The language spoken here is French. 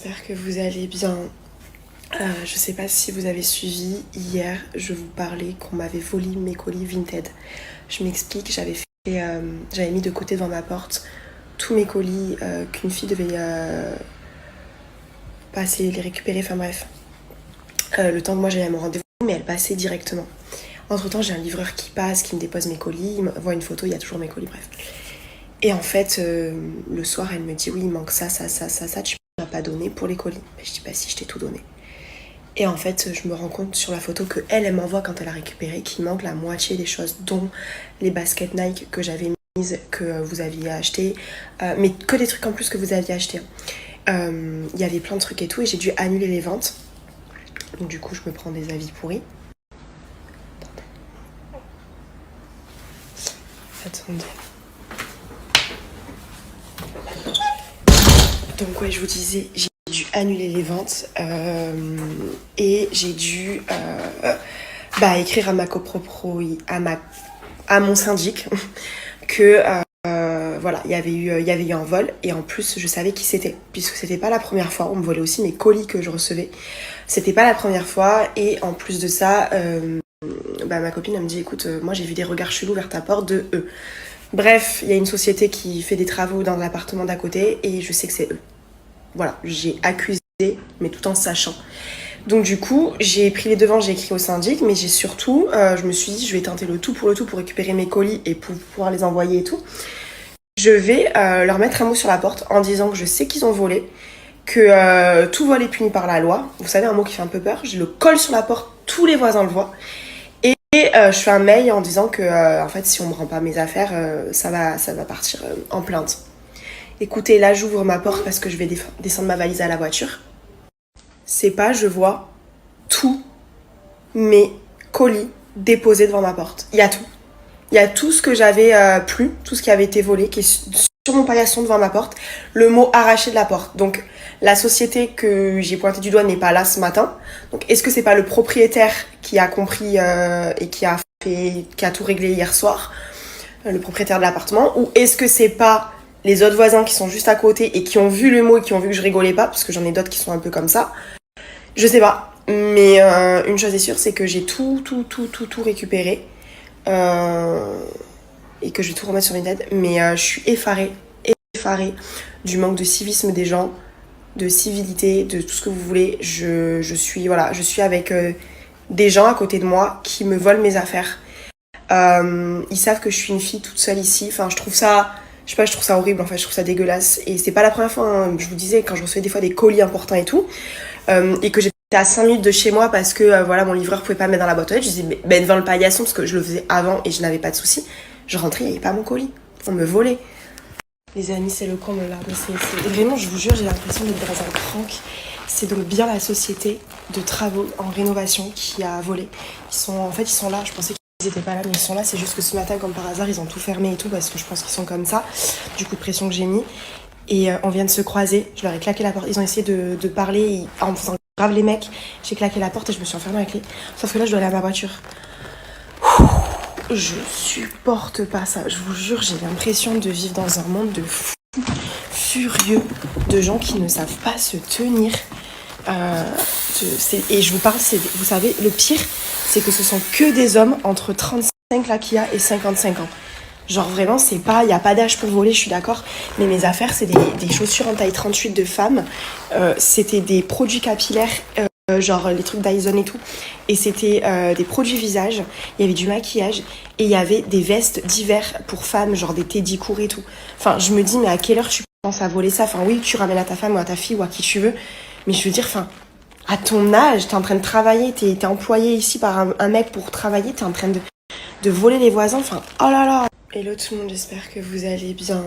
j'espère que vous allez bien. Je sais pas si vous avez suivi, hier je vous parlais qu'on m'avait volé mes colis Vinted. Je m'explique, j'avais mis de côté devant ma porte tous mes colis qu'une fille devait passer, les récupérer, enfin bref. Le temps que moi j'allais à mon rendez-vous, mais elle passait directement. Entre temps j'ai un livreur qui passe, qui me dépose mes colis, il me voit une photo, il y a toujours mes colis, bref. Et en fait, le soir elle me dit oui il manque ça, tu m'as pas donné pour les colis. Je dis bah si, je t'ai tout donné. Et en fait, je me rends compte sur la photo que elle m'envoie quand elle a récupéré qu'il manque la moitié des choses, dont les baskets Nike que j'avais mises, que vous aviez acheté, mais que des trucs en plus que vous aviez acheté. Il y avait plein de trucs et tout, et j'ai dû annuler les ventes. Donc du coup, je me prends des avis pourris. Attendez. Donc ouais, je vous disais, j'ai dû annuler les ventes et j'ai dû écrire à ma copropro, à mon syndic que voilà, il y avait eu un vol, et en plus je savais qui c'était, puisque c'était pas la première fois. On me volait aussi mes colis que je recevais, c'était pas la première fois. Et en plus de ça, ma copine elle me dit écoute, moi j'ai vu des regards chelous vers ta porte de eux. Bref, il y a une société qui fait des travaux dans l'appartement d'à côté et je sais que c'est eux. Voilà, j'ai accusé, mais tout en sachant. Donc du coup, j'ai pris les devants, j'ai écrit au syndic, mais j'ai surtout, je me suis dit, je vais tenter le tout pour récupérer mes colis et pour pouvoir les envoyer et tout. Je vais leur mettre un mot sur la porte en disant que je sais qu'ils ont volé, que tout vol est puni par la loi. Vous savez, un mot qui fait un peu peur. Je le colle sur la porte, tous les voisins le voient. Et je fais un mail en disant que en fait, si on me rend pas mes affaires, ça va partir en plainte. Écoutez, là j'ouvre ma porte parce que je vais descendre ma valise à la voiture. C'est pas, je vois tous mes colis déposés devant ma porte. Il y a tout. Il y a tout ce que j'avais plus, tout ce qui avait été volé, qui est sur mon paillasson devant ma porte. Le mot arraché de la porte. Donc la société que j'ai pointée du doigt n'est pas là ce matin. Donc est-ce que c'est pas le propriétaire qui a compris et qui a tout réglé hier soir, le propriétaire de l'appartement, ou est-ce que c'est pas les autres voisins qui sont juste à côté et qui ont vu le mot et qui ont vu que je rigolais pas, parce que j'en ai d'autres qui sont un peu comme ça. Je sais pas, mais une chose est sûre, c'est que j'ai tout récupéré et que je vais tout remettre sur Vinted. Mais je suis effarée du manque de civisme des gens, de civilité, de tout ce que vous voulez. Je suis avec des gens à côté de moi qui me volent mes affaires. Ils savent que je suis une fille toute seule ici. Enfin, je trouve ça horrible, en fait, je trouve ça dégueulasse. Et c'est pas la première fois, hein. Je vous disais, quand je recevais des fois des colis importants et tout, et que j'étais à 5 minutes de chez moi parce que mon livreur pouvait pas me mettre dans la boîte aux lettres, je disais devant le paillasson, parce que je le faisais avant et je n'avais pas de soucis. Je rentrais, il n'y avait pas mon colis, on me volait. Les amis, c'est le comble là. Vraiment, je vous jure, j'ai l'impression d'être dans un prank. C'est donc bien la société de travaux en rénovation qui a volé. Ils sont là, je pensais ils étaient pas là, mais ils sont là. C'est juste que ce matin, comme par hasard, ils ont tout fermé et tout, parce que je pense qu'ils sont comme ça, du coup de pression que j'ai mis. Et on vient de se croiser, je leur ai claqué la porte. Ils ont essayé de parler en me faisant grave les mecs. J'ai claqué la porte et je me suis enfermée avec les... Sauf que là, je dois aller à ma voiture. Je supporte pas ça. Je vous jure, j'ai l'impression de vivre dans un monde de fous furieux, de gens qui ne savent pas se tenir. Et je vous parle, vous savez, le pire, c'est que ce sont que des hommes entre 35 là qu'il y a et 55 ans. Genre vraiment, il n'y a pas d'âge pour voler, je suis d'accord. Mais mes affaires, c'est des chaussures en taille 38 de femme. C'était des produits capillaires, genre les trucs Dyson et tout. Et c'était des produits visage. Il y avait du maquillage. Et il y avait des vestes d'hiver pour femmes, genre des teddy courts et tout. Enfin, je me dis, mais à quelle heure tu penses à voler ça? Enfin, oui, tu ramènes à ta femme ou à ta fille ou à qui tu veux. Mais je veux dire, à ton âge, t'es en train de travailler, t'es employé ici par un mec pour travailler, t'es en train de voler les voisins. Enfin, oh là là. Hello tout le monde, j'espère que vous allez bien.